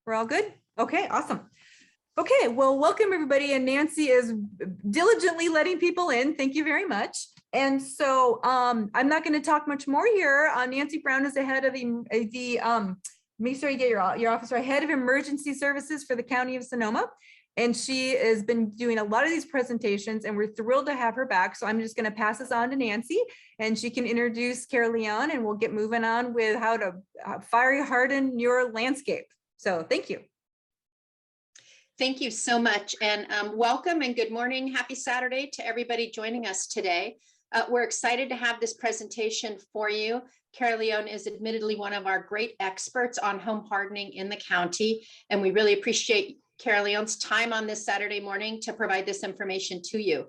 We're all good? Okay, awesome. Okay, well, welcome everybody. And Nancy is diligently letting people in. Thank you very much. And so I'm not going to talk much more here. Nancy Brown is the head of make sure you get your office right, head of emergency services for the County of Sonoma. And she has been doing a lot of these presentations and we're thrilled to have her back. So I'm just going to pass this on to Nancy and she can introduce Caerleon and we'll get moving on with how to fire harden your landscape. So thank you. Thank you so much, and welcome and good morning. Happy Saturday to everybody joining us today. We're excited to have this presentation for you. Caerleon is admittedly one of our great experts on home hardening in the county, and we really appreciate Caerleon's time on this Saturday morning to provide this information to you.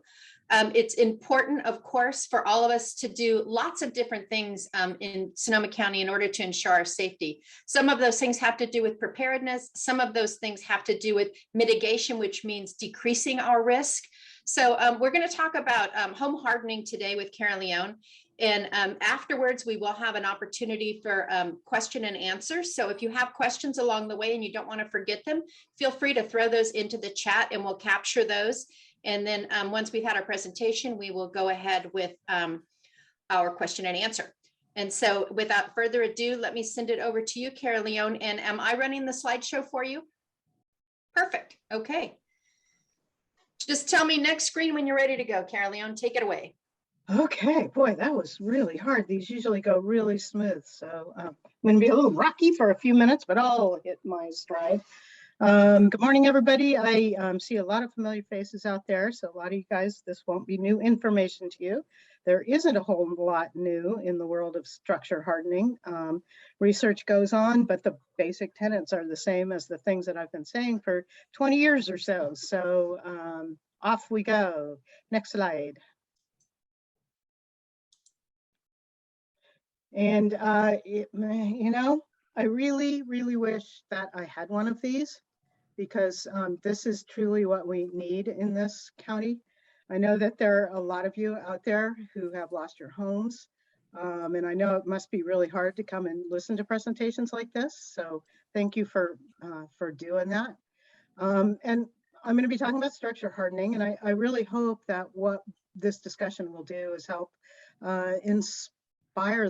It's important, of course, for all of us to do lots of different things in Sonoma County in order to ensure our safety. Some of those things have to do with preparedness. Some of those things have to do with mitigation, which means decreasing our risk. So we're going to talk about home hardening today with Caerleon. And afterwards, we will have an opportunity for question and answer. So if you have questions along the way and you don't want to forget them, feel free to throw those into the chat and we'll capture those. And then once we've had our presentation, we will go ahead with our question and answer. And so without further ado, let me send it over to you, Caerleon. And am I running the slideshow for you? Perfect. Okay. Just tell me next screen when you're ready to go, Caerleon. Take it away. Okay, boy, that was really hard. These usually go really smooth. So I'm going to be a little rocky for a few minutes, but I'll hit my stride. Good morning, everybody. I see a lot of familiar faces out there. So a lot of you guys, this won't be new information to you. There isn't a whole lot new in the world of structure hardening. Research goes on, but the basic tenets are the same as the things that I've been saying for 20 years or so. So off we go. Next slide. And, you know, I really, really wish that I had one of these because this is truly what we need in this county. I know that there are a lot of you out there who have lost your homes. And I know it must be really hard to come and listen to presentations like this. So thank you for doing that. And I'm going to be talking about structure hardening. And I really hope that what this discussion will do is help inspire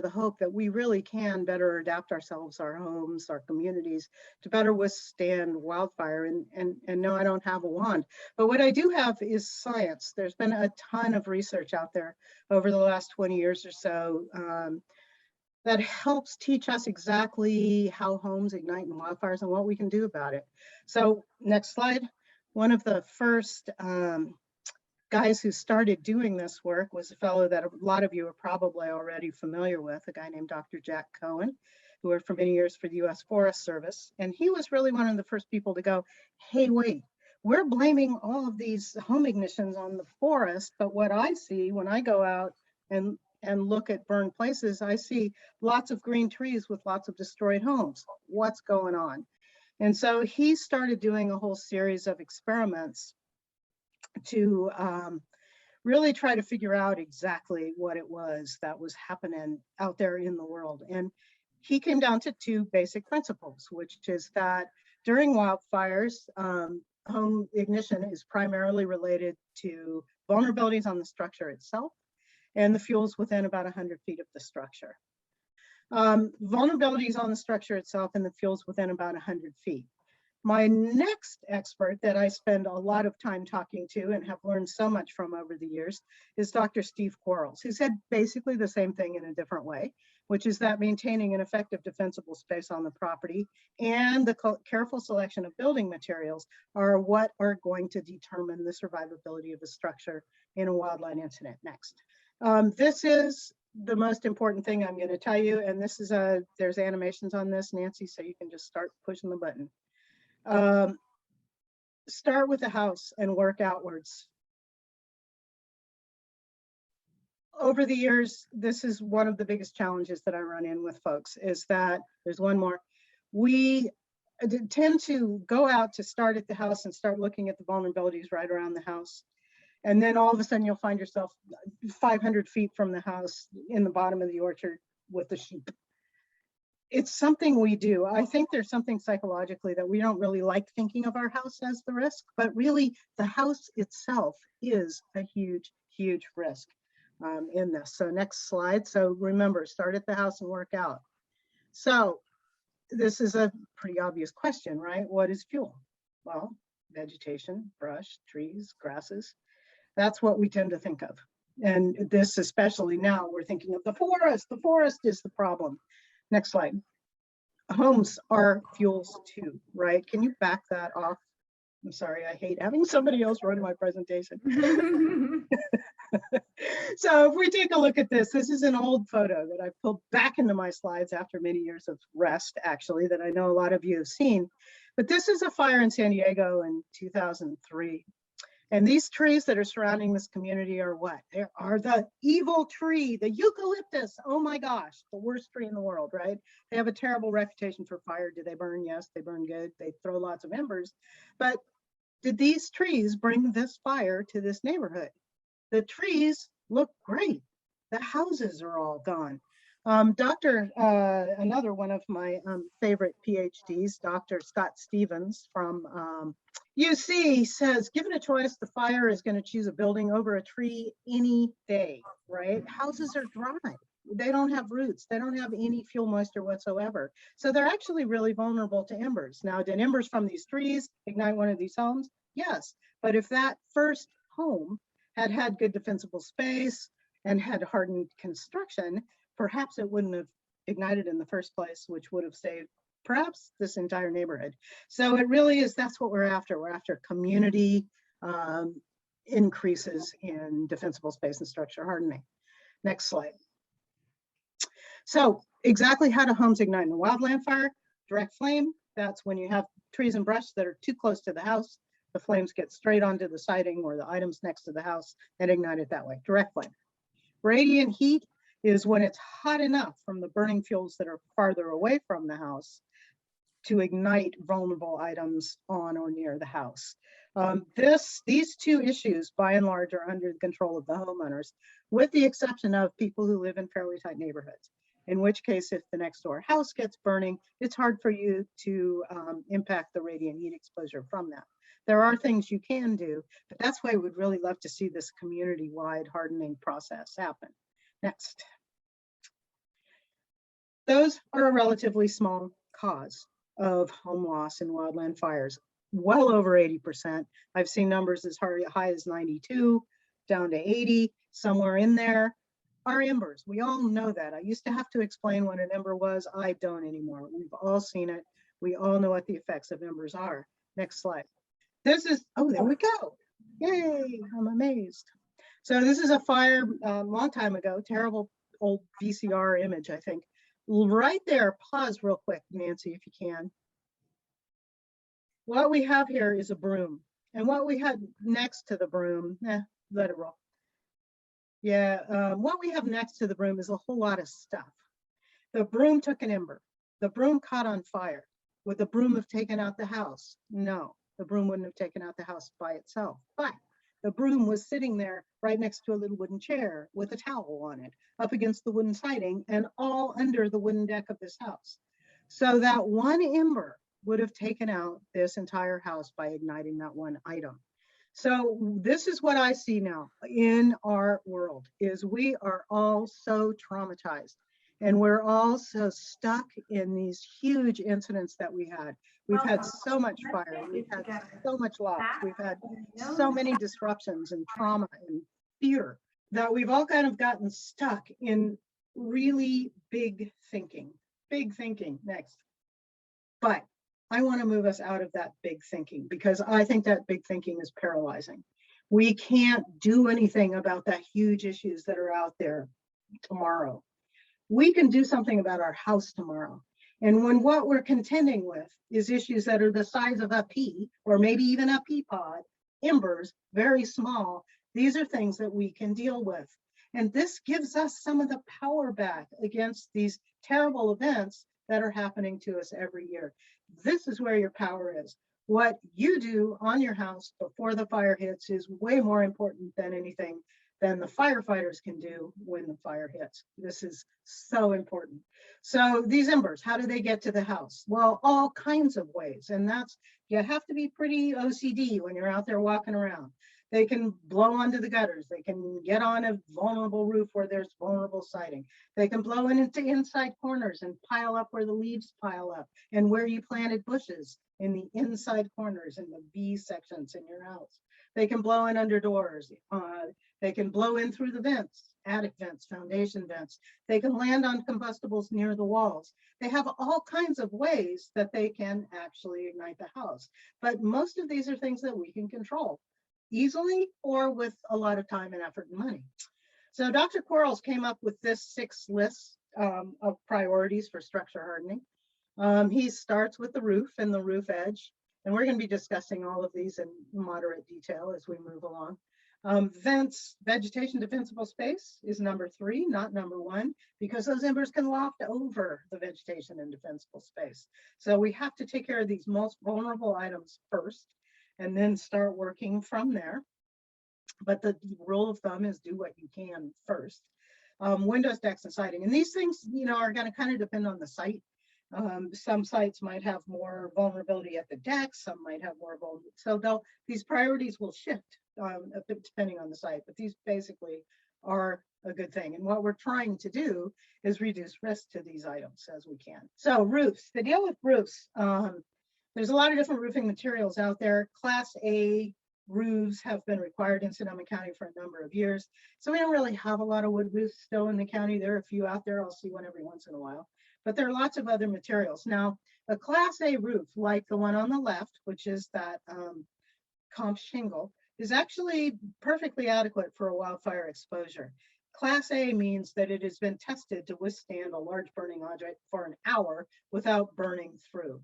the hope that we really can better adapt ourselves, our homes, our communities to better withstand wildfire. And no, I don't have a wand, but what I do have is science. There's been a ton of research out there over the last 20 years or so that helps teach us exactly how homes ignite in wildfires and what we can do about it. So next slide. One of the first guys who started doing this work was a fellow that a lot of you are probably already familiar with, a guy named Dr. Jack Cohen, who worked for many years for the U.S. Forest Service. And he was really one of the first people to go, hey, wait, we're blaming all of these home ignitions on the forest. But what I see when I go out and look at burned places, I see lots of green trees with lots of destroyed homes. What's going on? And so he started doing a whole series of experiments to really try to figure out exactly what it was that was happening out there in the world. And he came down to two basic principles, which is that during wildfires, home ignition is primarily related to vulnerabilities on the structure itself and the fuels within about 100 feet of the structure. Vulnerabilities on the structure itself and the fuels within about 100 feet. My next expert that I spend a lot of time talking to and have learned so much from over the years is Dr. Steve Quarles, who said basically the same thing in a different way, which is that maintaining an effective defensible space on the property and the careful selection of building materials are what are going to determine the survivability of a structure in a wildland incident next. This is the most important thing I'm going to tell you, and this is there's animations on this, Nancy, so you can just start pushing the button. Start with the house and work outwards. Over the years, this is one of the biggest challenges that I run in with folks is that, there's one more, we tend to go out to start at the house and start looking at the vulnerabilities right around the house. And then all of a sudden you'll find yourself 500 feet from the house in the bottom of the orchard with the sheep. it's something we do. I think there's something psychologically that we don't really like thinking of our house as the risk, but really the house itself is a huge, huge risk in this. So next slide. So remember, start at the house and work out. So this is a pretty obvious question, right? What is fuel? Well, vegetation, brush, trees, grasses. That's what we tend to think of. And this, especially now, we're thinking of the forest. The forest is the problem. Next slide. Homes are fuels too, right? Can you back that off? I'm sorry, I hate having somebody else run my presentation. So if we take a look at this, this is an old photo that I pulled back into my slides after many years of rest, actually, that I know a lot of you have seen. But this is a fire in San Diego in 2003. And these trees that are surrounding this community are what? They are the evil tree, the eucalyptus. Oh my gosh, the worst tree in the world, right? They have a terrible reputation for fire. Do they burn? Yes, they burn good. They throw lots of embers. But did these trees bring this fire to this neighborhood? The trees look great. The houses are all gone. Another one of my favorite PhDs, Dr. Scott Stevens from UC says, given a choice, the fire is going to choose a building over a tree any day, right? Houses are dry. They don't have roots. They don't have any fuel moisture whatsoever. So they're actually really vulnerable to embers. Now, did embers from these trees ignite one of these homes? Yes. But if that first home had had good defensible space and had hardened construction, perhaps it wouldn't have ignited in the first place, which would have saved perhaps this entire neighborhood. So it really is, that's what we're after. We're after community increases in defensible space and structure hardening. Next slide. So exactly how do homes ignite in a wildland fire? Direct flame, that's when you have trees and brush that are too close to the house. The flames get straight onto the siding or the items next to the house and ignite it that way, direct flame. Radiant heat is when it's hot enough from the burning fuels that are farther away from the house to ignite vulnerable items on or near the house. These two issues, by and large, are under the control of the homeowners, with the exception of people who live in fairly tight neighborhoods. In which case, if the next door house gets burning, it's hard for you to impact the radiant heat exposure from that. There are things you can do, but that's why we'd really love to see this community-wide hardening process happen. Next. Those are a relatively small cause of home loss in wildland fires, well over 80%. I've seen numbers as high as 92, down to 80, somewhere in there. Are embers. We all know that. I used to have to explain what an ember was. I don't anymore. We've all seen it. We all know what the effects of embers are. Next slide. This is, oh, there we go. Yay, I'm amazed. So this is a fire a long time ago, terrible old VCR image, I think. Right there, pause real quick, Nancy, if you can. What we have here is a broom. And what we had next to the broom, let it roll. Yeah, what we have next to the broom is a whole lot of stuff. The broom took an ember. The broom caught on fire. Would the broom have taken out the house? No, the broom wouldn't have taken out the house by itself. But the broom was sitting there right next to a little wooden chair with a towel on it, up against the wooden siding and all under the wooden deck of this house. So that one ember would have taken out this entire house by igniting that one item. So this is what I see now in our world, is we are all so traumatized and we're all so stuck in these huge incidents that we had. We've had so much fire, we've had so much loss, we've had so many disruptions and trauma and fear that we've all kind of gotten stuck in really big thinking. Next. But I want to move us out of that big thinking, because I think that big thinking is paralyzing. We can't do anything about the huge issues that are out there tomorrow. We can do something about our house tomorrow. And when what we're contending with is issues that are the size of a pea, or maybe even a pea pod, embers, very small, these are things that we can deal with. And this gives us some of the power back against these terrible events that are happening to us every year. This is where your power is. What you do on your house before the fire hits is way more important than anything than the firefighters can do when the fire hits. This is so important. So these embers, how do they get to the house? Well, all kinds of ways. And that's, you have to be pretty OCD when you're out there walking around. They can blow onto the gutters. They can get on a vulnerable roof where there's vulnerable siding. They can blow into inside corners and pile up where the leaves pile up and where you planted bushes in the inside corners in the B sections in your house. They can blow in under doors. They can blow in through the vents, attic vents, foundation vents. They can land on combustibles near the walls. They have all kinds of ways that they can actually ignite the house. But most of these are things that we can control easily or with a lot of time and effort and money. So Dr. Quarles came up with this 6 list of priorities for structure hardening. He starts with the roof and the roof edge, and we're going to be discussing all of these in moderate detail as we move along. Vents, vegetation defensible space is number 3, not number 1, because those embers can loft over the vegetation and defensible space. So we have to take care of these most vulnerable items first, and then start working from there. But the rule of thumb is do what you can first. Windows, decks, and siding. And these things, are going to kind of depend on the site. Some sites might have more vulnerability at the deck, some might have more vulnerability. So these priorities will shift depending on the site, but these basically are a good thing. And what we're trying to do is reduce risk to these items as we can. So roofs, the deal with roofs, there's a lot of different roofing materials out there. Class A roofs have been required in Sonoma County for a number of years. So we don't really have a lot of wood roofs still in the county. There are a few out there. I'll see one every once in a while. But there are lots of other materials. Now, a Class A roof, like the one on the left, which is that comp shingle, is actually perfectly adequate for a wildfire exposure. Class A means that it has been tested to withstand a large burning object for an hour without burning through.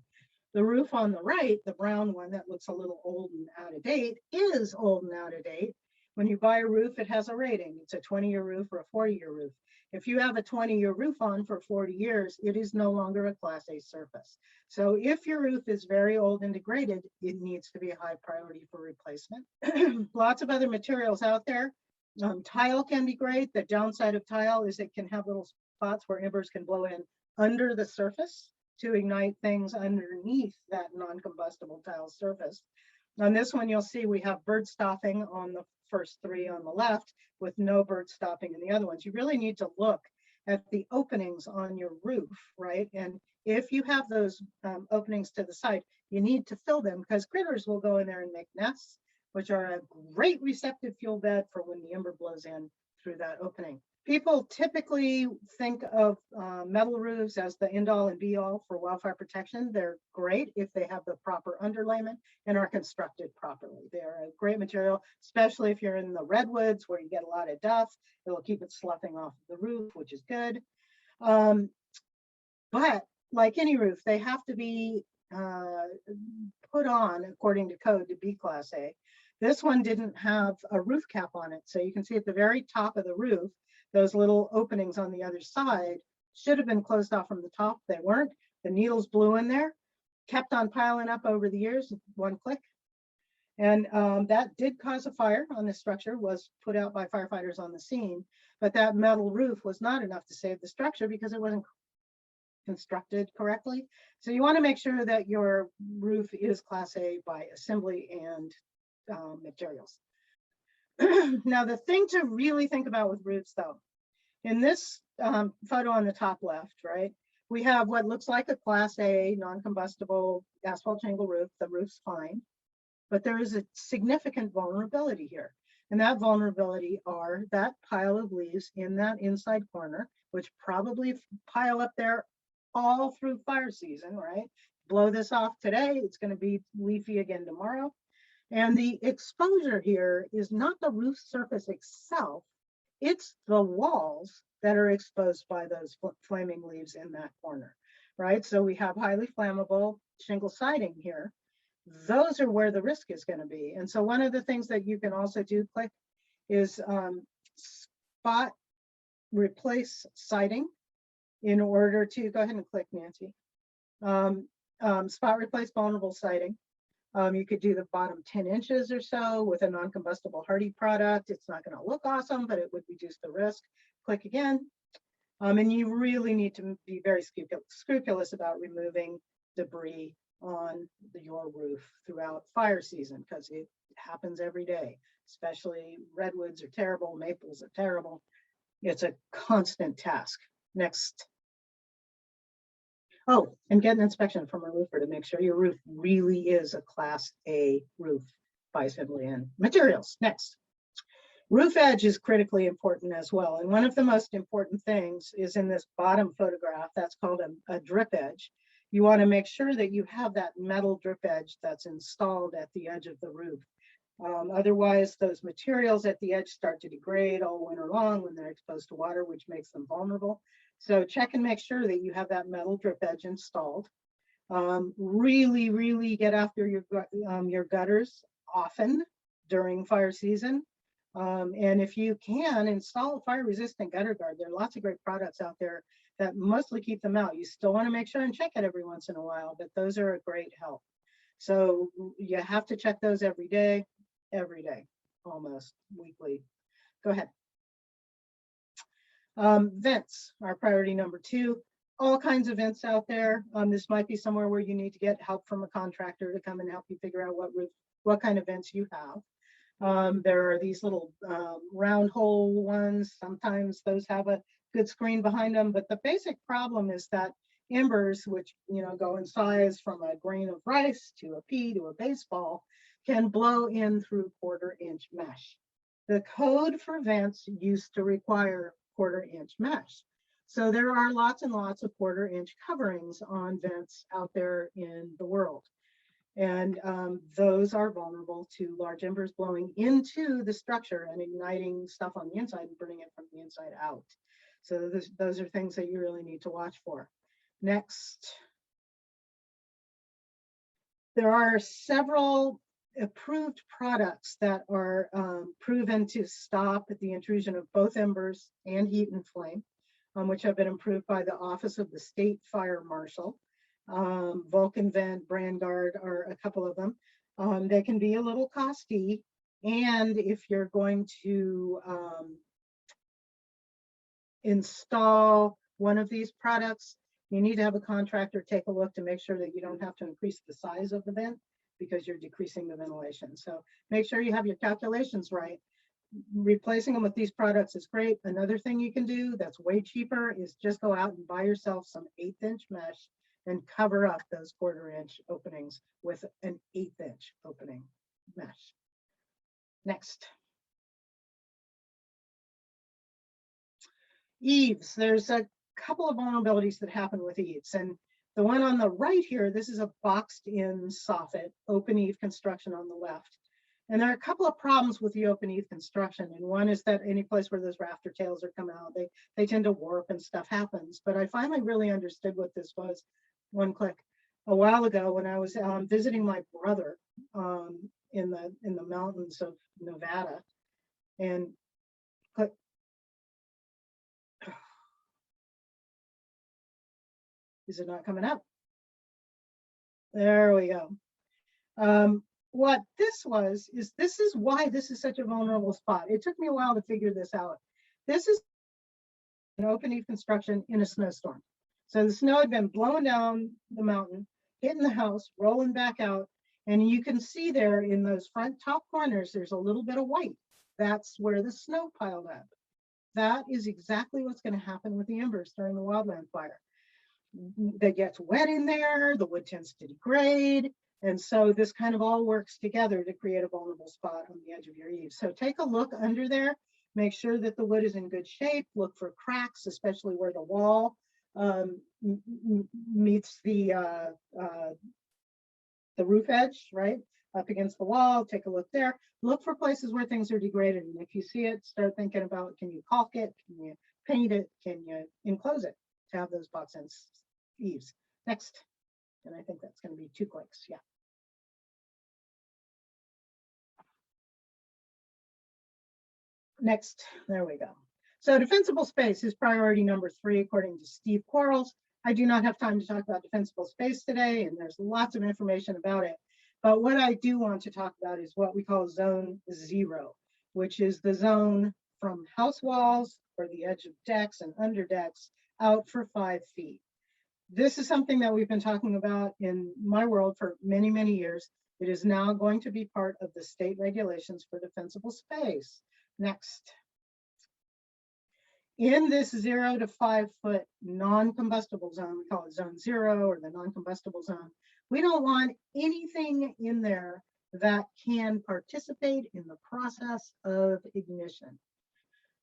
The roof on the right, the brown one that looks a little old and out of date, is old and out of date. When you buy a roof, it has a rating. It's a 20-year roof or a 40-year roof. If you have a 20-year roof on for 40 years, it is no longer a Class A surface. So if your roof is very old and degraded, it needs to be a high priority for replacement. Lots of other materials out there. Tile can be great. The downside of tile is it can have little spots where embers can blow in under the surface to ignite things underneath that non-combustible tile surface. On this one, you'll see we have bird stopping on the first 3 on the left with no bird stopping in the other ones. You really need to look at the openings on your roof, right? And if you have those openings to the side, you need to fill them because critters will go in there and make nests, which are a great receptive fuel bed for when the ember blows in through that opening. People typically think of metal roofs as the end all and be all for wildfire protection. They're great if they have the proper underlayment and are constructed properly. They're a great material, especially if you're in the redwoods where you get a lot of dust. It'll keep it sloughing off the roof, which is good. But like any roof, they have to be put on according to code to be Class A. This one didn't have a roof cap on it. So you can see at the very top of the roof, those little openings on the other side should have been closed off from the top. They weren't. The needles blew in there, kept on piling up over the years, one click. And that did cause a fire on the structure, was put out by firefighters on the scene. But that metal roof was not enough to save the structure because it wasn't constructed correctly. So you want to make sure that your roof is Class A by assembly and materials. Now, the thing to really think about with roofs, though, in this photo on the top left, right, we have what looks like a Class A non-combustible asphalt shingle roof. The roof's fine, but there is a significant vulnerability here. And that vulnerability are that pile of leaves in that inside corner, which probably pile up there all through fire season, right? Blow this off today, it's going to be leafy again tomorrow. And the exposure here is not the roof surface itself, it's the walls that are exposed by those flaming leaves in that corner, right? So we have highly flammable shingle siding here. Those are where the risk is going to be. And so one of the things that you can also do, click, is spot replace siding in order to, go ahead and click, Nancy. Spot replace vulnerable siding. You could do the bottom 10 inches or so with a non-combustible hardy product. It's not going to look awesome, but it would reduce the risk. Click again. And you really need to be very scrupulous about removing debris on your roof throughout fire season, because it happens every day. Especially redwoods are terrible, maples are terrible. It's a constant task. Next. Oh, and get an inspection from a roofer to make sure your roof really is a Class A roof by Civilian Materials. Next. Roof edge is critically important as well. And one of the most important things is in this bottom photograph, that's called a drip edge. You want to make sure that you have that metal drip edge that's installed at the edge of the roof. Otherwise, those materials at the edge start to degrade all winter long when they're exposed to water, which makes them vulnerable. So check and make sure that you have that metal drip edge installed. Really get after your gutters often during fire season. And if you can, install a fire-resistant gutter guard. There are lots of great products out there that mostly keep them out. You still want to make sure and check it every once in a while, but those are a great help. So you have to check those every day, almost weekly. Go ahead. Vents are priority number 2. All kinds of vents out there. This might be somewhere where you need to get help from a contractor to come and help you figure out what kind of vents you have. There are these little round hole ones. Sometimes those have a good screen behind them, but the basic problem is that embers, which go in size from a grain of rice to a pea to a baseball, can blow in through 1/4 inch mesh. The code for vents used to require 1/4 inch mesh. So there are lots and lots of 1/4 inch coverings on vents out there in the world. And those are vulnerable to large embers blowing into the structure and igniting stuff on the inside and burning it from the inside out. So those are things that you really need to watch for. Next. There are several approved products that are proven to stop the intrusion of both embers and heat and flame, which have been approved by the Office of the State Fire Marshal. Vulcan Vent, Brand Guard are a couple of them. They can be a little costly, and if you're going to install one of these products, you need to have a contractor take a look to make sure that you don't have to increase the size of the vent because you're decreasing the ventilation. So make sure you have your calculations right. Replacing them with these products is great. Another thing you can do that's way cheaper is just go out and buy yourself some 1/8 inch mesh and cover up those 1/4 inch openings with an 1/8 inch opening mesh. Next. Eaves, there's a couple of vulnerabilities that happen with eaves. And the one on the right here, this is a boxed in soffit, open eave construction on the left. And there are a couple of problems with the open eave construction. And one is that any place where those rafter tails are come out, they tend to warp and stuff happens. But I finally really understood what this was. One click. A while ago when I was visiting my brother in the mountains of Nevada, and click. Is it not coming up? There we go. What this was, this is why this is such a vulnerable spot. It took me a while to figure this out. This is an open eave construction in a snowstorm. So the snow had been blowing down the mountain, hitting the house, rolling back out. And you can see there in those front top corners, there's a little bit of white. That's where the snow piled up. That is exactly what's going to happen with the embers during the wildland fire. That gets wet in there, the wood tends to degrade. And so this kind of all works together to create a vulnerable spot on the edge of your eave. So take a look under there, make sure that the wood is in good shape, look for cracks, especially where the wall meets the roof edge, right? Up against the wall, take a look there. Look for places where things are degraded. And if you see it, start thinking about, can you caulk it? Can you paint it? Can you enclose it to have those box ends eaves? Next. And I think that's going to be 2 clicks. Yeah. Next. There we go. So defensible space is priority number 3, according to Steve Quarles. I do not have time to talk about defensible space today, and there's lots of information about it. But what I do want to talk about is what we call zone 0, which is the zone from house walls or the edge of decks and under decks out for 5 feet. This is something that we've been talking about in my world for many, many years. It is now going to be part of the state regulations for defensible space. Next. In this 0 to 5 foot non-combustible zone, we call it zone 0 or the non-combustible zone, we don't want anything in there that can participate in the process of ignition.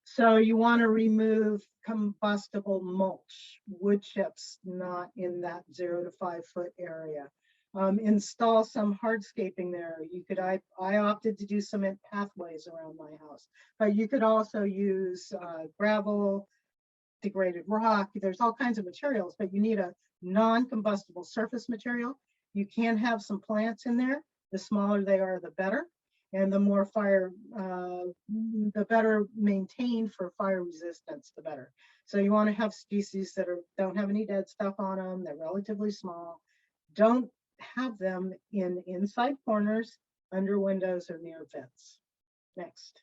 So you want to remove combustible mulch, wood chips, not in that 0 to 5 foot area. Install some hardscaping there. You could, I opted to do cement pathways around my house, but you could also use gravel, degraded rock. There's all kinds of materials, but you need a non-combustible surface material. You can have some plants in there. The smaller they are, the better. And the more fire, the better maintained for fire resistance, the better. So you want to have species that don't have any dead stuff on them. They're relatively small. Don't have them in inside corners, under windows, or near vents. Next.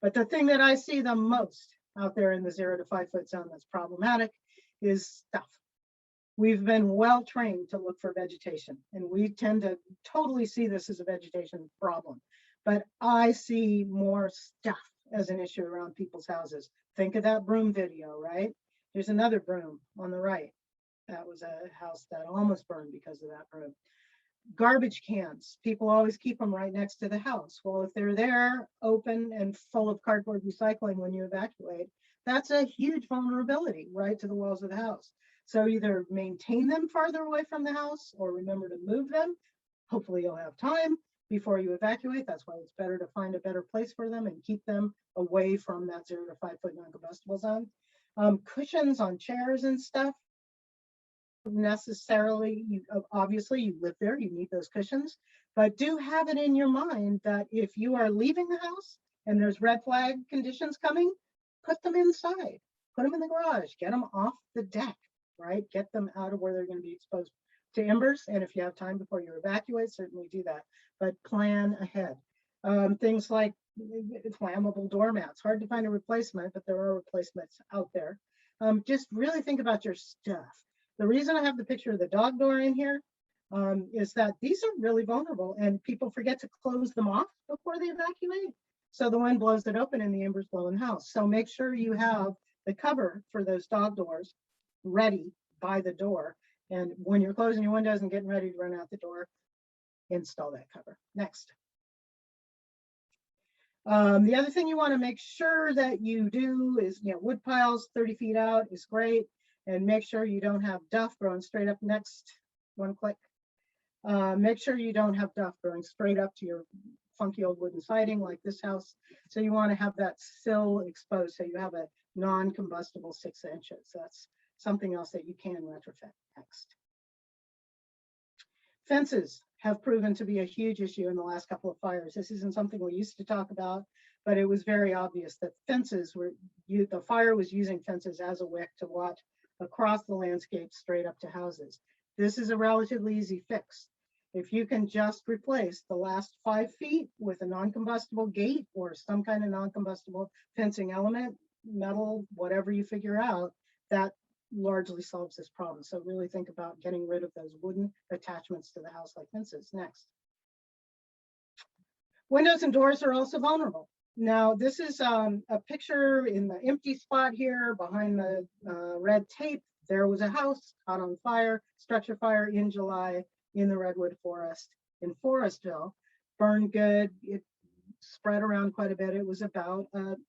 But the thing that I see the most out there in the 0 to 5 foot zone that's problematic is stuff. We've been well trained to look for vegetation, and we tend to totally see this as a vegetation problem. But I see more stuff as an issue around people's houses. Think of that broom video, right? There's another broom on the right. That was a house that almost burned because of that broom. Garbage cans, people always keep them right next to the house. Well, if they're there open and full of cardboard recycling when you evacuate, that's a huge vulnerability right to the walls of the house. So either maintain them farther away from the house or remember to move them. Hopefully you'll have time before you evacuate. That's why it's better to find a better place for them and keep them away from that 0 to 5 foot non-combustible zone. Cushions on chairs and stuff. Necessarily, obviously you live there, you need those cushions, but do have it in your mind that if you are leaving the house and there's red flag conditions coming, put them inside, put them in the garage, get them off the deck, right? Get them out of where they're going to be exposed to embers. And if you have time before you evacuate, certainly do that, but plan ahead. Things like flammable doormats, hard to find a replacement, but there are replacements out there. Just really think about your stuff. The reason I have the picture of the dog door in here is that these are really vulnerable and people forget to close them off before they evacuate. So the wind blows it open and the embers blow in the house. So make sure you have the cover for those dog doors ready by the door. And when you're closing your windows and getting ready to run out the door, install that cover. Next. The other thing you want to make sure that you do is, wood piles 30 feet out is great. And make sure you don't have duff growing straight up next, one click. Make sure you don't have duff growing straight up to your funky old wooden siding like this house. So you want to have that sill exposed so you have a non-combustible 6 inches. That's something else that you can retrofit. Next. Fences have proven to be a huge issue in the last couple of fires. This isn't something we used to talk about, but it was very obvious that fences were, the fire was using fences as a wick to watch across the landscape straight up to houses. This is a relatively easy fix. If you can just replace the last 5 feet with a non-combustible gate or some kind of non-combustible fencing element, metal, whatever you figure out, that largely solves this problem. So really think about getting rid of those wooden attachments to the house like fences. Next. Windows and doors are also vulnerable. Now, this is a picture in the empty spot here behind the red tape. There was a house caught on fire, structure fire in July in the redwood forest in Forestville. Burned good. It spread around quite a bit. It was about, it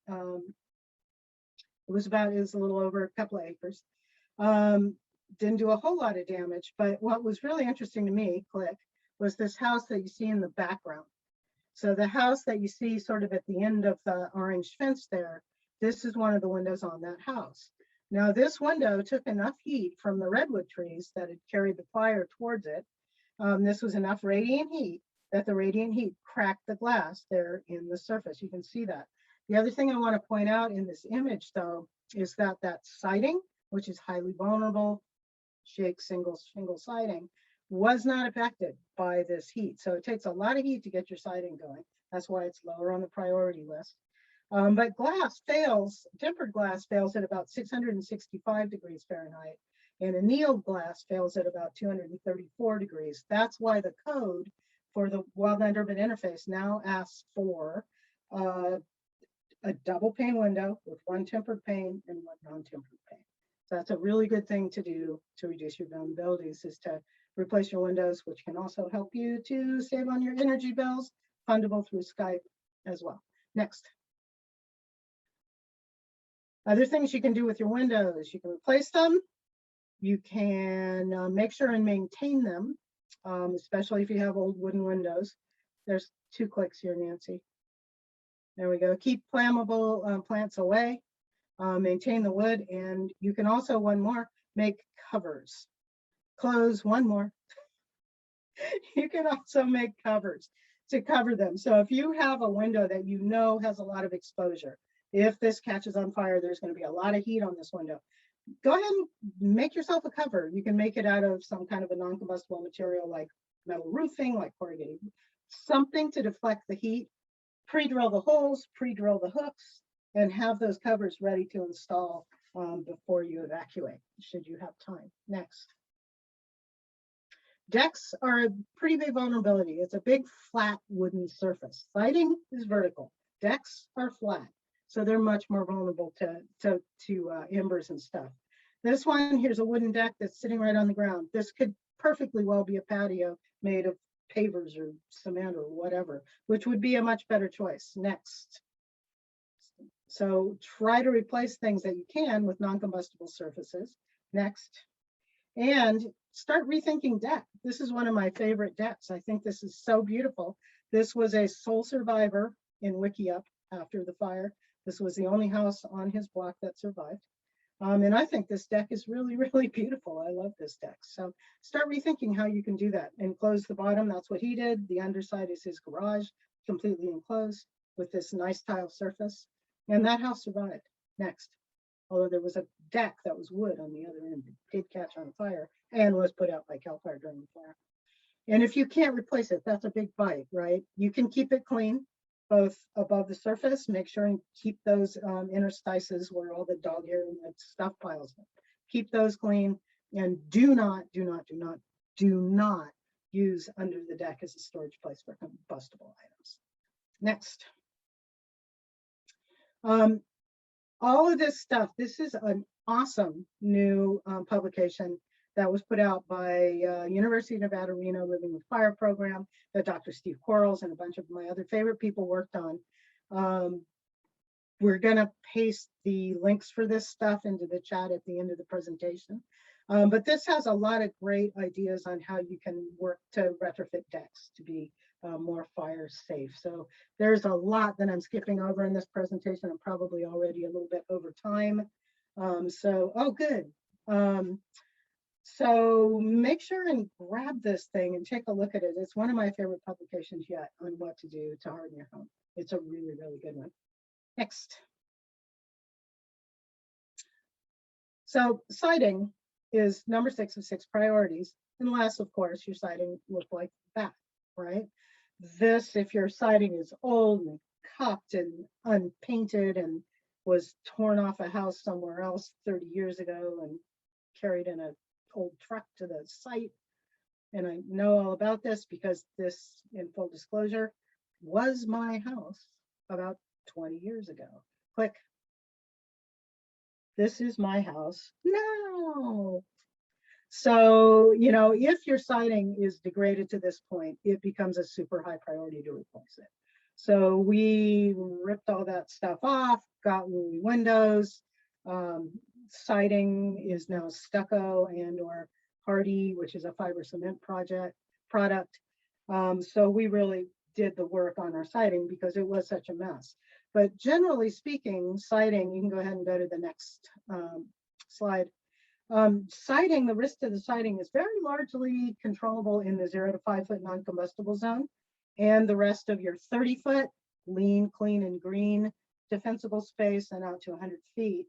was a little over a couple of acres. Didn't do a whole lot of damage, but what was really interesting to me, was this house that you see in the background. So the house that you see sort of at the end of the orange fence there, this is one of the windows on that house. Now this window took enough heat from the redwood trees that it carried the fire towards it. This was enough radiant heat that the radiant heat cracked the glass there in the surface. You can see that. The other thing I want to point out in this image though, is that siding, which is highly vulnerable, shake, shingle siding, was not affected by this heat. So it takes a lot of heat to get your siding going. That's why it's lower on the priority list. But glass fails, tempered glass fails at about 665 degrees Fahrenheit, and annealed glass fails at about 234 degrees. That's why the code for the Wildland Urban Interface now asks for a double pane window with one tempered pane and one non-tempered pane. So that's a really good thing to do to reduce your vulnerabilities, is to replace your windows, which can also help you to save on your energy bills, fundable through Skype as well. Next. Other things you can do with your windows: you can replace them, you can make sure and maintain them, especially if you have old wooden windows. There's 2 clicks here, Nancy. There we go. Keep flammable plants away, maintain the wood, and you can also, one more, make covers. Close, one more. You can also make covers to cover them. So if you have a window that you know has a lot of exposure, if this catches on fire, there's going to be a lot of heat on this window, go ahead and make yourself a cover. You can make it out of some kind of a non-combustible material like metal roofing, like corrugated, something to deflect the heat. Pre-drill the holes, pre-drill the hooks, and have those covers ready to install before you evacuate, should you have time. Next. Decks are a pretty big vulnerability. It's a big flat wooden surface. Siding is vertical. Decks are flat, so they're much more vulnerable to embers and stuff. This one, here's a wooden deck that's sitting right on the ground. This could perfectly well be a patio made of pavers or cement or whatever, which would be a much better choice. Next. So try to replace things that you can with non-combustible surfaces. Next. And start rethinking deck. This is one of my favorite decks. I think this is so beautiful. This was a sole survivor in WikiUp after the fire. This was the only house on his block that survived. And I think this deck is really, really beautiful. I love this deck. So start rethinking how you can do that. Enclose the bottom, that's what he did. The underside is his garage, completely enclosed with this nice tile surface. And that house survived. Next. Although there was a deck that was wood on the other end, it did catch on fire and was put out by CAL FIRE during the fire. And if you can't replace it, that's a big bite, right? You can keep it clean, both above the surface, make sure and keep those interstices where all the dog hair and that stuff piles up. Keep those clean, and do not use under the deck as a storage place for combustible items. Next. All of this stuff, this is an awesome new publication that was put out by University of Nevada, Reno Living with Fire program that Dr. Steve Quarles and a bunch of my other favorite people worked on. We're gonna paste the links for this stuff into the chat at the end of the presentation. But this has a lot of great ideas on how you can work to retrofit decks to be more fire safe. So there's a lot that I'm skipping over in this presentation. I'm probably already a little bit over time. Oh, good. So make sure and grab this thing and take a look at it. It's one of my favorite publications yet on what to do to harden your home. It's a really, really good one. Next. So siding is number 6 of 6 priorities, unless of course your siding looks like that, right? This, if your siding is old and cupped and unpainted and was torn off a house somewhere else 30 years ago and carried in an old truck to the site, and I know all about this because this, in full disclosure, was my house about 20 years ago. Click. This is my house now. So, you know, if your siding is degraded to this point, it becomes a super high priority to replace it. So we ripped all that stuff off, got new windows. Siding is now stucco and or hardy, which is a fiber cement product. So we really did the work on our siding because it was such a mess. But generally speaking, siding, you can go ahead and go to the next slide. Siding, the risk to the siding is very largely controllable in the 0 to 5 foot non-combustible zone, and the rest of your 30 foot lean, clean, and green defensible space and out to 100 feet.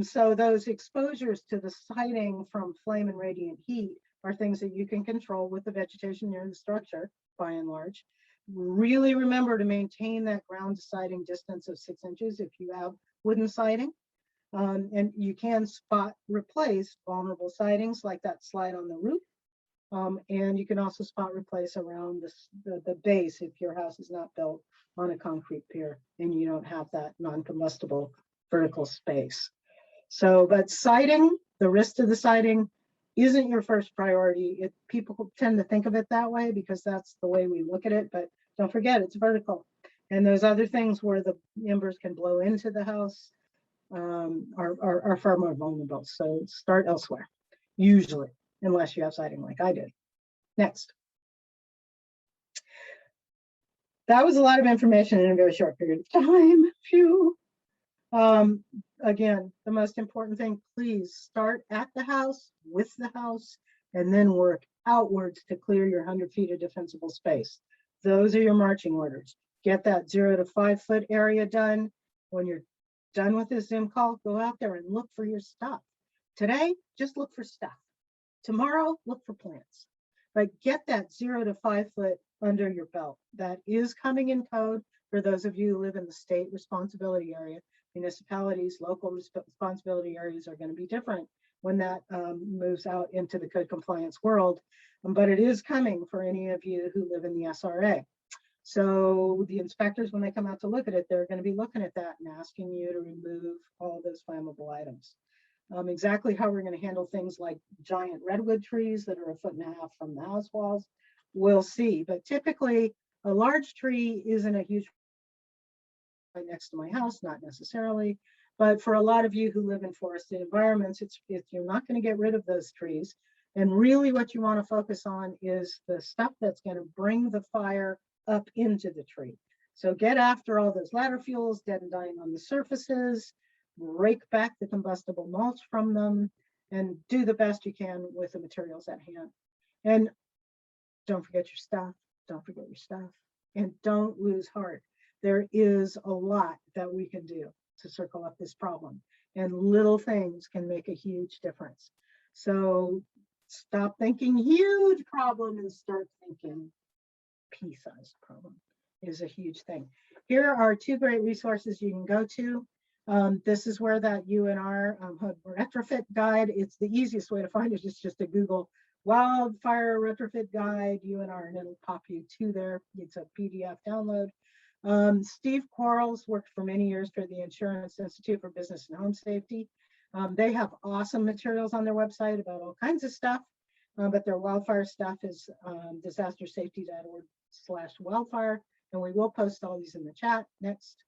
So those exposures to the siding from flame and radiant heat are things that you can control with the vegetation near the structure, by and large. Really remember to maintain that ground to siding distance of 6 inches if you have wooden siding. And you can spot replace vulnerable sidings like that slide on the roof. And you can also spot replace around the base if your house is not built on a concrete pier and you don't have that non-combustible vertical space. So, but siding, the risk to the siding isn't your first priority. People tend to think of it that way because that's the way we look at it, but don't forget it's vertical. And those other things where the embers can blow into the house are far more vulnerable. So start elsewhere, usually, unless you have siding like I did. Next. That was a lot of information in a very short period of time. Phew. Again, the most important thing, please start at the house, with the house, and then work outwards to clear your 100 feet of defensible space. Those are your marching orders. Get that 0 to 5 foot area done. When you're done with this Zoom call, go out there and look for your stuff. Today, just look for stuff. Tomorrow, look for plants. But get that 0 to 5 foot under your belt. That is coming in code for those of you who live in the state responsibility area. Municipalities, local responsibility areas are going to be different when that moves out into the code compliance world. But it is coming for any of you who live in the SRA. So the inspectors, when they come out to look at it, they're going to be looking at that and asking you to remove all those flammable items. Exactly how we're going to handle things like giant redwood trees that are 1.5 feet from the house walls, we'll see. But typically, a large tree isn't a huge right next to my house, not necessarily. But for a lot of you who live in forested environments, you're not going to get rid of those trees. And really what you want to focus on is the stuff that's going to bring the fire up into the tree. So get after all those ladder fuels, dead and dying on the surfaces, rake back the combustible mulch from them, and do the best you can with the materials at hand. And don't forget your stuff, don't forget your stuff, and don't lose heart. There is a lot that we can do to circle up this problem, and little things can make a huge difference. So stop thinking huge problem and start thinking pea-sized problem is a huge thing. Here are 2 great resources you can go to. This is where that UNR retrofit guide, it's the easiest way to find it, it's just a Google wildfire retrofit guide UNR and it'll pop you to there. It's a PDF download. Steve Quarles worked for many years for the Insurance Institute for Business and Home Safety. They have awesome materials on their website about all kinds of stuff, but their wildfire stuff is disastersafety.org/wildfire, and we will post all these in the chat. Next.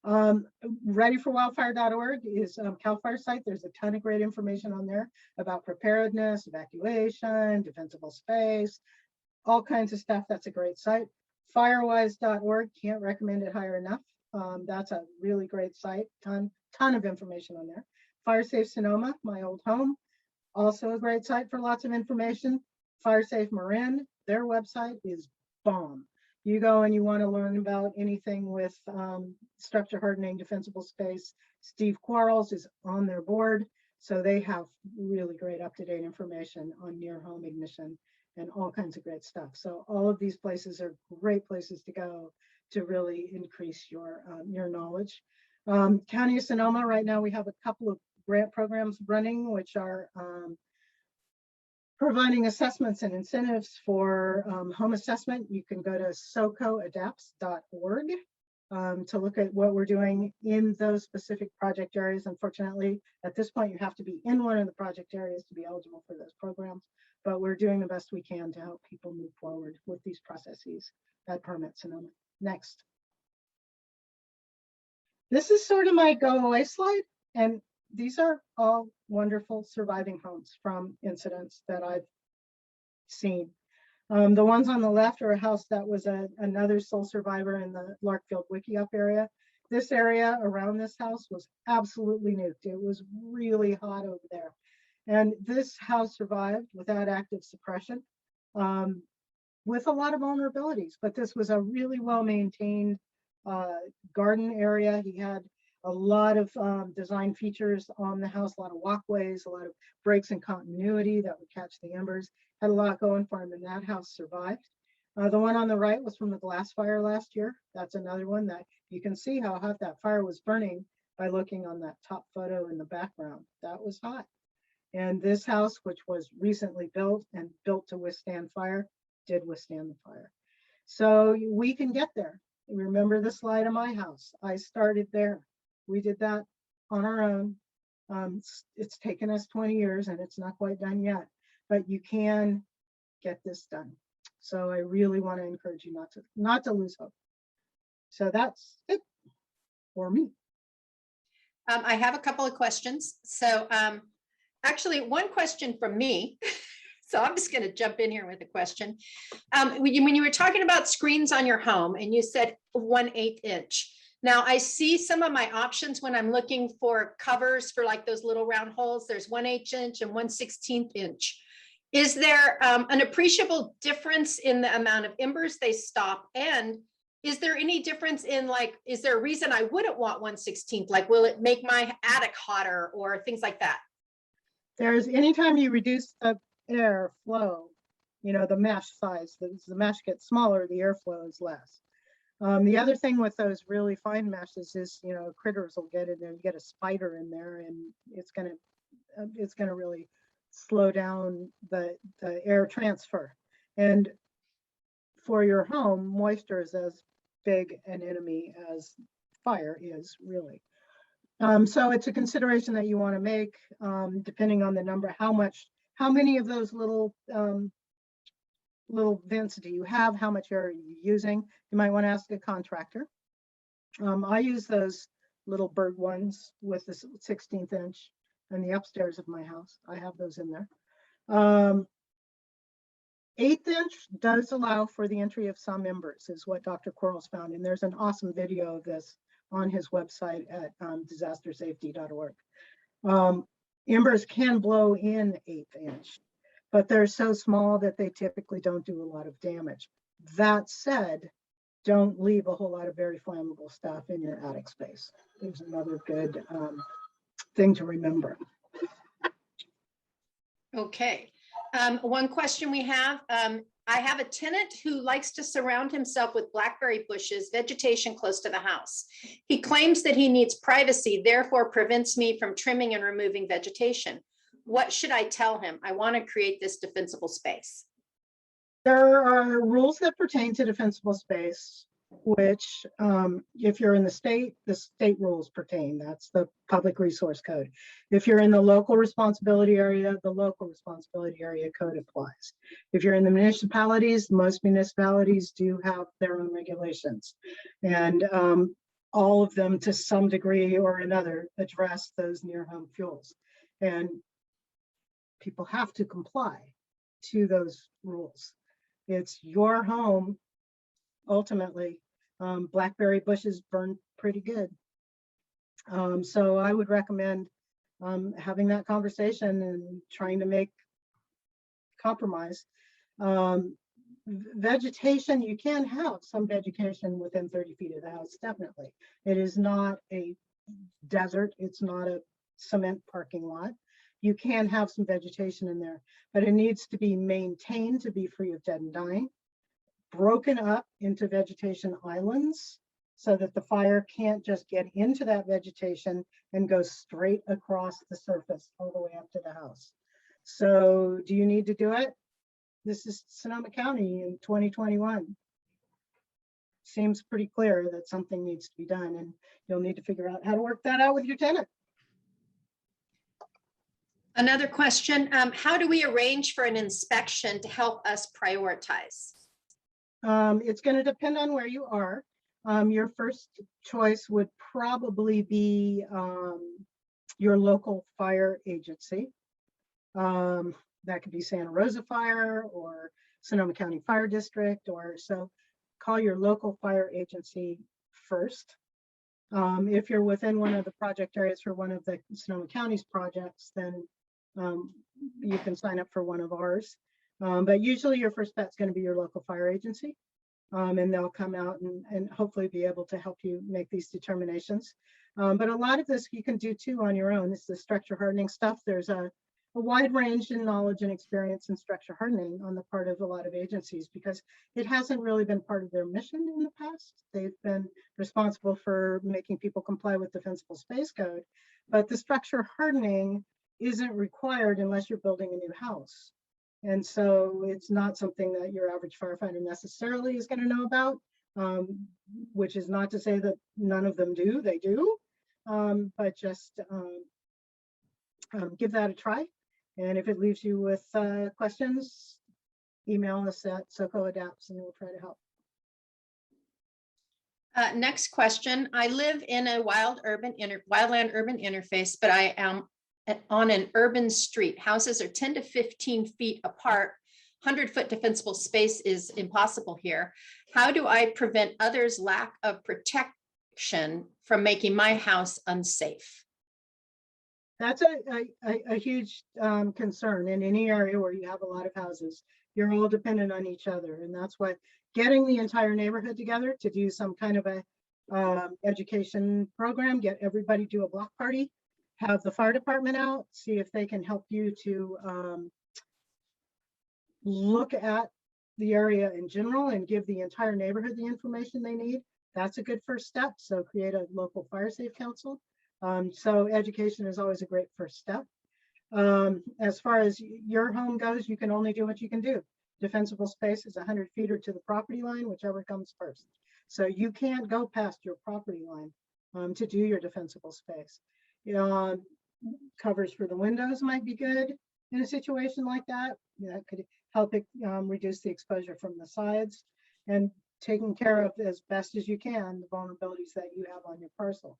Readyforwildfire.org is CAL FIRE site. There's a ton of great information on there about preparedness, evacuation, defensible space, all kinds of stuff. That's a great site. Firewise.org, can't recommend it higher enough. That's a really great site, ton of information on there. FireSafe Sonoma, my old home, also a great site for lots of information. FireSafe Marin, their website is bomb. You go and you want to learn about anything with structure hardening, defensible space. Steve Quarles is on their board, so they have really great up-to-date information on near home ignition and all kinds of great stuff. So all of these places are great places to go to really increase your knowledge. County of Sonoma, right now we have a couple of grant programs running, which are providing assessments and incentives for home assessment. You can go to socoadapts.org to look at what we're doing in those specific project areas. Unfortunately, at this point, you have to be in one of the project areas to be eligible for those programs, but we're doing the best we can to help people move forward with these processes at Permit Sonoma. Next. This is sort of my go away slide, and these are all wonderful surviving homes from incidents that I've seen. The ones on the left are a house that was another sole survivor in the Larkfield Wickiup area. This area around this house was absolutely nuked. It was really hot over there. And this house survived without active suppression, with a lot of vulnerabilities, but this was a really well-maintained garden area. He had a lot of design features on the house, a lot of walkways, a lot of breaks in continuity that would catch the embers. Had a lot going for him, and that house survived. The one on the right was from the glass fire last year. That's another one that you can see how hot that fire was burning by looking on that top photo in the background. That was hot. And this house, which was recently built and built to withstand fire, did withstand the fire. So we can get there. Remember the slide of my house. I started there. We did that on our own. It's taken us 20 years and it's not quite done yet, but you can get this done. So I really want to encourage you not to lose hope. So that's it for me. I have a couple of questions. So actually one question from me. So I'm just going to jump in here with a question. When you were talking about screens on your home and you said 1/8 inch. Now I see some of my options when I'm looking for covers for like those little round holes. There's 1/8 inch and 1/16 inch. Is there an appreciable difference in the amount of embers they stop? And is there any difference in like, is there a reason I wouldn't want 1/16? Like, will it make my attic hotter or things like that? There's anytime you reduce the air flow, you know, the mesh size, the mesh gets smaller, the airflow is less. The other thing with those really fine meshes is, you know, critters will get in there. You get a spider in there, and it's gonna really slow down the air transfer. And for your home, moisture is as big an enemy as fire is, really. So it's a consideration that you want to make, depending on the number, how many of those little vents do you have? How much air are you using? You might want to ask a contractor. I use those little bird ones with the 16th inch in the upstairs of my house. I have those in there. 1/8 inch does allow for the entry of some embers, is what Dr. Quarles found. And there's an awesome video of this on his website at disastersafety.org. Embers can blow in 1/8 inch, but they're so small that they typically don't do a lot of damage. That said, don't leave a whole lot of very flammable stuff in your attic space. There's another good thing to remember. Okay. One question we have, I have a tenant who likes to surround himself with blackberry bushes, vegetation close to the house. He claims that he needs privacy, therefore prevents me from trimming and removing vegetation. What should I tell him? I want to create this defensible space. There are rules that pertain to defensible space, which if you're in the state rules pertain. That's the public resource code. If you're in the local responsibility area, the local responsibility area code applies. If you're in the municipalities, most municipalities do have their own regulations, and all of them to some degree or another address those near home fuels, and people have to comply to those rules. It's your home. Ultimately, blackberry bushes burn pretty good. So I would recommend having that conversation and trying to make compromise. Vegetation, you can have some vegetation within 30 feet of the house, definitely. It is not a desert. It's not a cement parking lot. You can have some vegetation in there, but it needs to be maintained to be free of dead and dying, broken up into vegetation islands so that the fire can't just get into that vegetation and go straight across the surface all the way up to the house. So do you need to do it? This is Sonoma County in 2021. Seems pretty clear that something needs to be done, and you'll need to figure out how to work that out with your tenant. Another question, how do we arrange for an inspection to help us prioritize? It's going to depend on where you are. Your first choice would probably be your local fire agency. That could be Santa Rosa Fire or Sonoma County Fire District, or so. Call your local fire agency first. If you're within one of the project areas for one of the Sonoma County's projects, then you can sign up for one of ours. But usually your first bet is going to be your local fire agency. and they'll come out and hopefully be able to help you make these determinations. But a lot of this you can do too on your own. It's the structure hardening stuff. There's a wide range in knowledge and experience in structure hardening on the part of a lot of agencies because it hasn't really been part of their mission in the past. They've been responsible for making people comply with Defensible Space Code, but the structure hardening isn't required unless you're building a new house. And so it's not something that your average firefighter necessarily is going to know about, which is not to say that none of them do, they do, but just give that a try. And if it leaves you with questions, email us at SoCo Adapts and we'll try to help. Next question. I live in a wildland urban interface, but I am on an urban street. Houses are 10 to 15 feet apart. 100-foot defensible space is impossible here. How do I prevent others' lack of protection from making my house unsafe? That's a huge concern in any area where you have a lot of houses. You're all dependent on each other. And that's what getting the entire neighborhood together to do some kind of a education program, get everybody to a block party, have the fire department out, see if they can help you to look at the area in general and give the entire neighborhood the information they need. That's a good first step. So create a local fire safe council. So education is always a great first step. As far as your home goes, you can only do what you can do. Defensible space is 100 feet or to the property line, whichever comes first. So you can't go past your property line to do your defensible space. Covers for the windows might be good in a situation like that. That could help it reduce the exposure from the sides and taking care of as best as you can the vulnerabilities that you have on your parcel.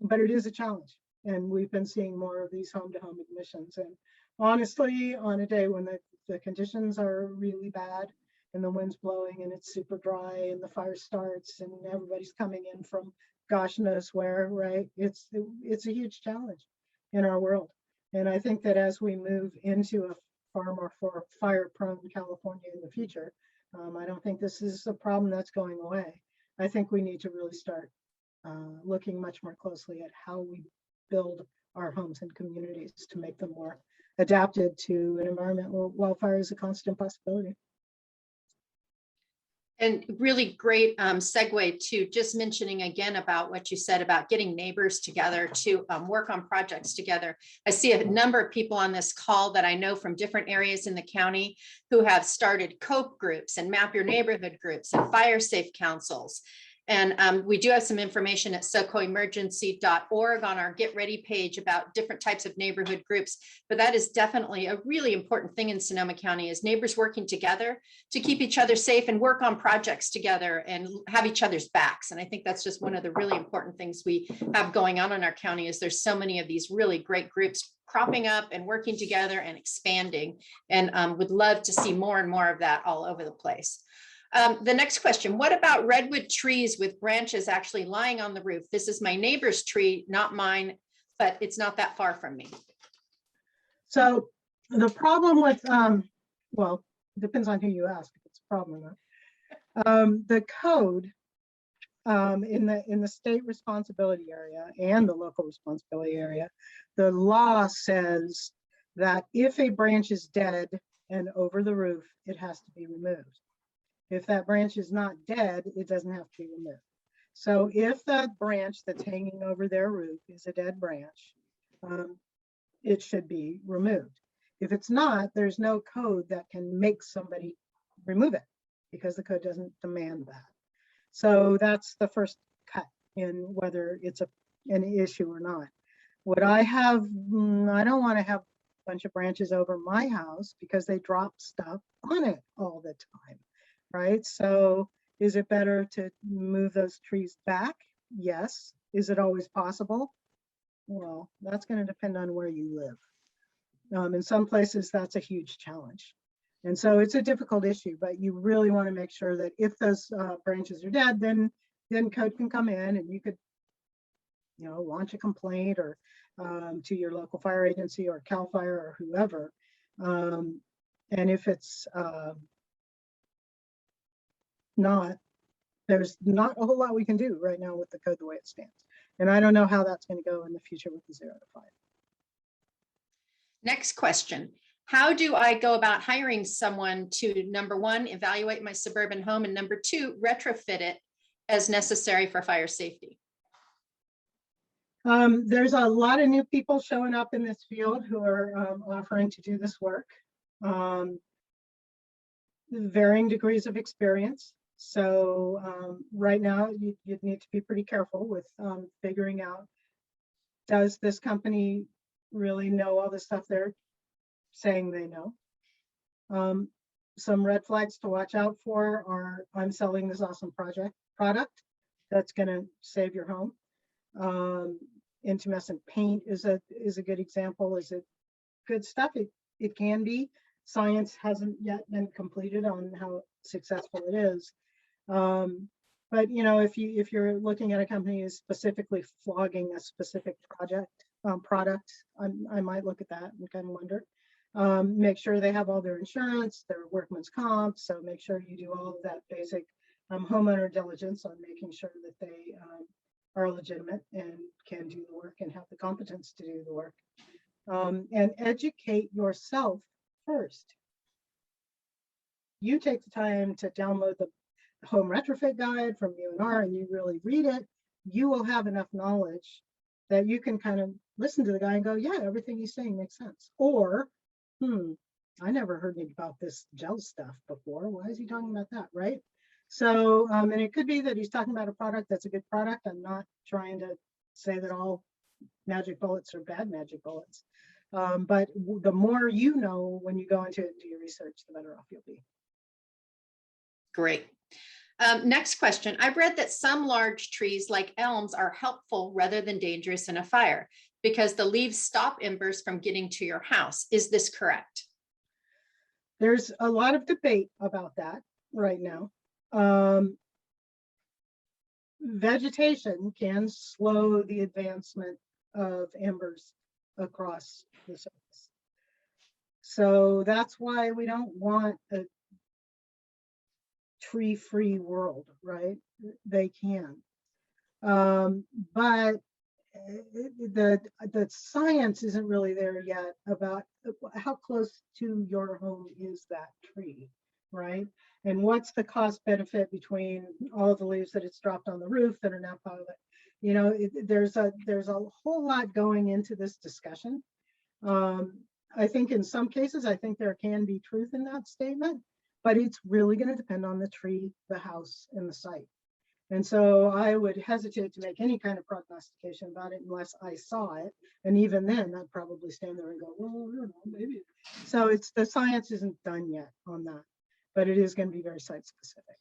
But it is a challenge, and we've been seeing more of these home-to-home ignitions. And honestly, on a day when the conditions are really bad and the wind's blowing and it's super dry and the fire starts and everybody's coming in from gosh knows where, right? It's a huge challenge in our world. And I think that as we move into a far more fire-prone California in the future, I don't think this is a problem that's going away. I think we need to really start looking much more closely at how we build our homes and communities to make them more adapted to an environment where wildfire is a constant possibility. And really great segue to just mentioning again about what you said about getting neighbors together to work on projects together. I see a number of people on this call that I know from different areas in the county who have started COPE groups and Map Your Neighborhood groups and fire safe councils. And we do have some information at socoemergency.org on our Get Ready page about different types of neighborhood groups. But that is definitely a really important thing in Sonoma County is neighbors working together to keep each other safe and work on projects together and have each other's backs. And I think that's just one of the really important things we have going on in our county is there's so many of these really great groups cropping up and working together and expanding, and would love to see more and more of that all over the place. The next question, what about redwood trees with branches actually lying on the roof? This is my neighbor's tree, not mine, but it's not that far from me. So the problem with, well, it depends on who you ask if it's a problem or not. The code in the state responsibility area and the local responsibility area, the law says that if a branch is dead and over the roof, it has to be removed. If that branch is not dead, it doesn't have to be removed. So if that branch that's hanging over their roof is a dead branch, it should be removed. If it's not, there's no code that can make somebody remove it because the code doesn't demand that. So that's the first cut in whether it's an issue or not. What I have, I don't want to have a bunch of branches over my house because they drop stuff on it all the time. Right? So is it better to move those trees back? Yes. Is it always possible? Well, that's going to depend on where you live. In some places, that's a huge challenge. And so it's a difficult issue, but you really want to make sure that if those branches are dead, then code can come in and you could, launch a complaint or to your local fire agency or CAL FIRE or whoever. And if it's not, there's not a whole lot we can do right now with the code the way it stands. And I don't know how that's going to go in the future with the 0 to 5. Next question. How do I go about hiring someone to, number one, evaluate my suburban home, and number two, retrofit it as necessary for fire safety? There's a lot of new people showing up in this field who are offering to do this work. Varying degrees of experience. So right now you'd need to be pretty careful with figuring out, does this company really know all the stuff they're saying they know? Some red flags to watch out for are, I'm selling this awesome product that's going to save your home. Intumescent paint is a good example. Is it good stuff? It can be. Science hasn't yet been completed on how successful it is. But you know, if you're looking at a company who's specifically flogging a specific product, I might look at that and kind of wonder. Make sure they have all their insurance, their workman's comp. So make sure you do all of that basic homeowner diligence on making sure that they are legitimate and can do the work and have the competence to do the work. And educate yourself first. You take the time to download the home retrofit guide from UNR and you really read it, you will have enough knowledge that you can kind of listen to the guy and go, yeah, everything he's saying makes sense. Or, I never heard about this gel stuff before. Why is he talking about that, right? So, and it could be that he's talking about a product that's a good product. I'm not trying to say that all magic bullets are bad magic bullets. But the more you know when you go into it and do your research, the better off you'll be. Great. Next question. I've read that some large trees like elms are helpful rather than dangerous in a fire because the leaves stop embers from getting to your house. Is this correct? There's a lot of debate about that right now. Vegetation can slow the advancement of embers across the surface. So that's why we don't want a tree-free world, right? They can. But the science isn't really there yet about how close to your home is that tree, right? And what's the cost benefit between all the leaves that it's dropped on the roof that are now part of it? You know, there's a whole lot going into this discussion. I think in some cases, I think there can be truth in that statement, but it's really going to depend on the tree, the house, and the site. And so I would hesitate to make any kind of prognostication about it unless I saw it. And even then, I'd probably stand there and go, well, I don't know, maybe. So it's, the science isn't done yet on that, but it is going to be very site specific.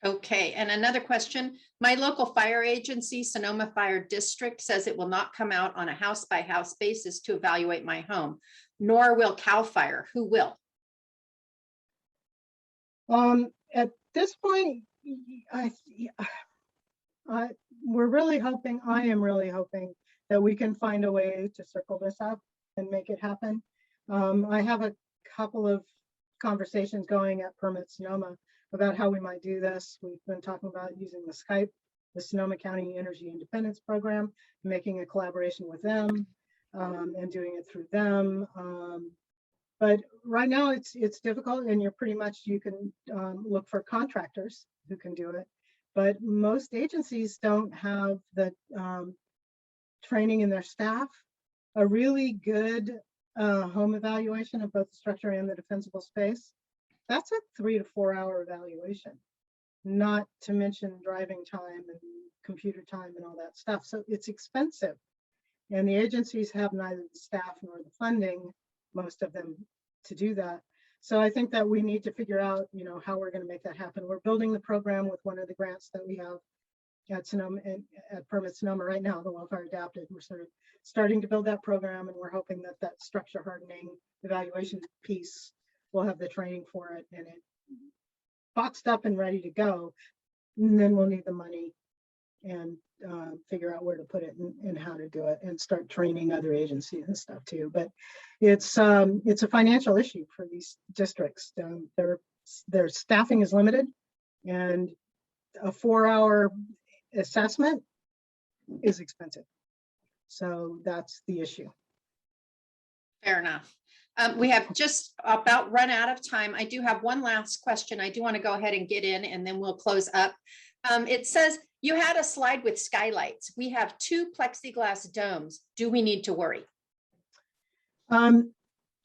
Okay, and another question. My local fire agency, Sonoma Fire District, says it will not come out on a house-by-house basis to evaluate my home, nor will CAL FIRE. Who will? At this point, we're really hoping, I am really hoping that we can find a way to circle this up and make it happen. I have a couple of conversations going at Permit Sonoma about how we might do this. We've been talking about using the Skype, the Sonoma County Energy Independence Program, making a collaboration with them and doing it through them. But right now it's difficult, and you're pretty much, you can look for contractors who can do it. But most agencies don't have the training in their staff. A really good home evaluation of both the structure and the defensible space, that's a 3 to 4 hour evaluation, not to mention driving time and computer time and all that stuff. So it's expensive, and the agencies have neither the staff nor the funding, most of them, to do that. So I think that we need to figure out, you know, how we're going to make that happen. We're building the program with one of the grants that we have at Sonoma, at Permit Sonoma right now, the Wildfire Adapted. We're sort of starting to build that program, and we're hoping that that structure hardening evaluation piece will have the training for it and it boxed up and ready to go. And then we'll need the money and figure out where to put it and how to do it, and start training other agencies and stuff too. But it's a financial issue for these districts. They're their staffing is limited, and a 4-hour assessment is expensive. So that's the issue. Fair enough. We have just about run out of time. I do have one last question. I do want to go ahead and get in, and then we'll close up. It says you had a slide with skylights. We have 2 plexiglass domes. Do we need to worry?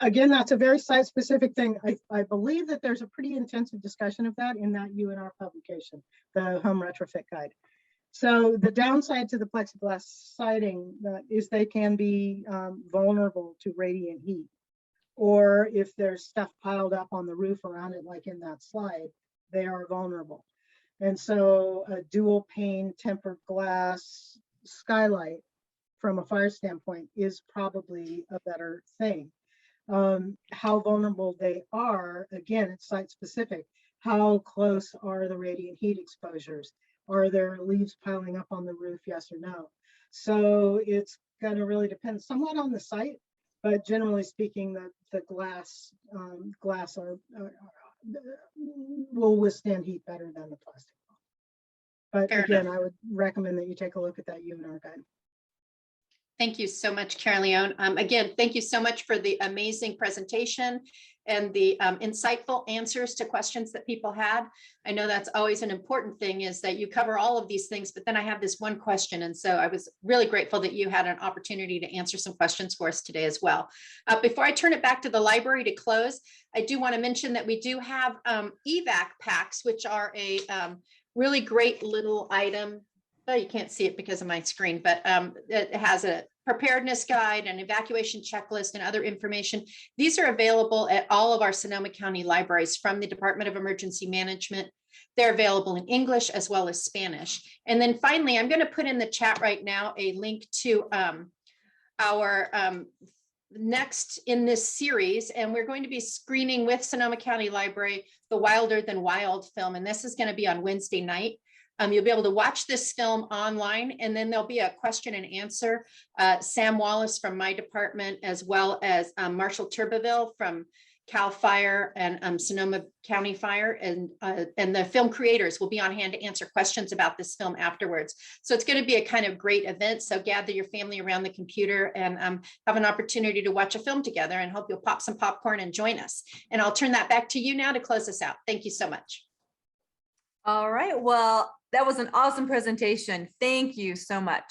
Again, that's a very site-specific thing. I believe that there's a pretty intensive discussion of that in that UNR publication, the Home Retrofit Guide. So the downside to the plexiglass siding is they can be vulnerable to radiant heat, or if there's stuff piled up on the roof around it, like in that slide, they are vulnerable. And so a dual pane tempered glass skylight from a fire standpoint is probably a better thing. How vulnerable they are, again, it's site specific. How close are the radiant heat exposures? Are there leaves piling up on the roof? Yes or no? So it's going to really depend somewhat on the site, but generally speaking, the glass will withstand heat better than the plastic. But Fair again, enough. I would recommend that you take a look at that UNR guide. Thank you so much, Caerleon. Again, thank you so much for the amazing presentation and the insightful answers to questions that people had. I know that's always an important thing, is that you cover all of these things, but then I have this one question. And so I was really grateful that you had an opportunity to answer some questions for us today as well. Before I turn it back to the library to close, I do want to mention that we do have Evac Packs, which are a really great little item. Oh, you can't see it because of my screen, but it has a preparedness guide, an evacuation checklist, and other information. These are available at all of our Sonoma County libraries from the Department of Emergency Management. They're available in English as well as Spanish. And then finally, I'm going to put in the chat right now a link to our next in this series, and we're going to be screening with Sonoma County Library the Wilder Than Wild film, and this is going to be on Wednesday night. You'll be able to watch this film online, and then there'll be a question and answer. Sam Wallace from my department, as well as Marshall Turbeville from Cal Fire and Sonoma County Fire, and the film creators will be on hand to answer questions about this film afterwards. So it's going to be a kind of great event. So gather your family around the computer and have an opportunity to watch a film together, and hope you'll pop some popcorn and join us. And I'll turn that back to you now to close us out. Thank you so much. All right. Well, that was an awesome presentation. Thank you so much.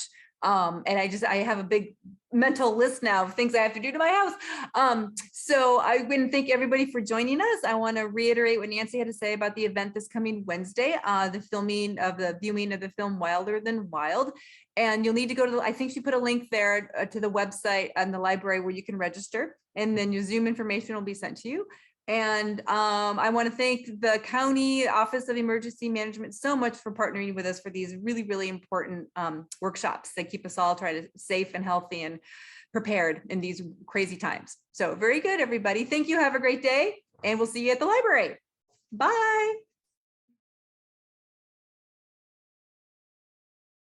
And I have a big mental list now of things I have to do to my house. So I want to thank everybody for joining us. I want to reiterate what Nancy had to say about the event this coming Wednesday, the viewing of the film Wilder Than Wild. And you'll need to go to I think she put a link there to the website and the library where you can register, and then your Zoom information will be sent to you. And I want to thank the County Office of Emergency Management so much for partnering with us for these really, really important workshops that keep us all trying to safe and healthy and prepared in these crazy times. So very good, everybody. Thank you. Have a great day, and we'll see you at the library. Bye.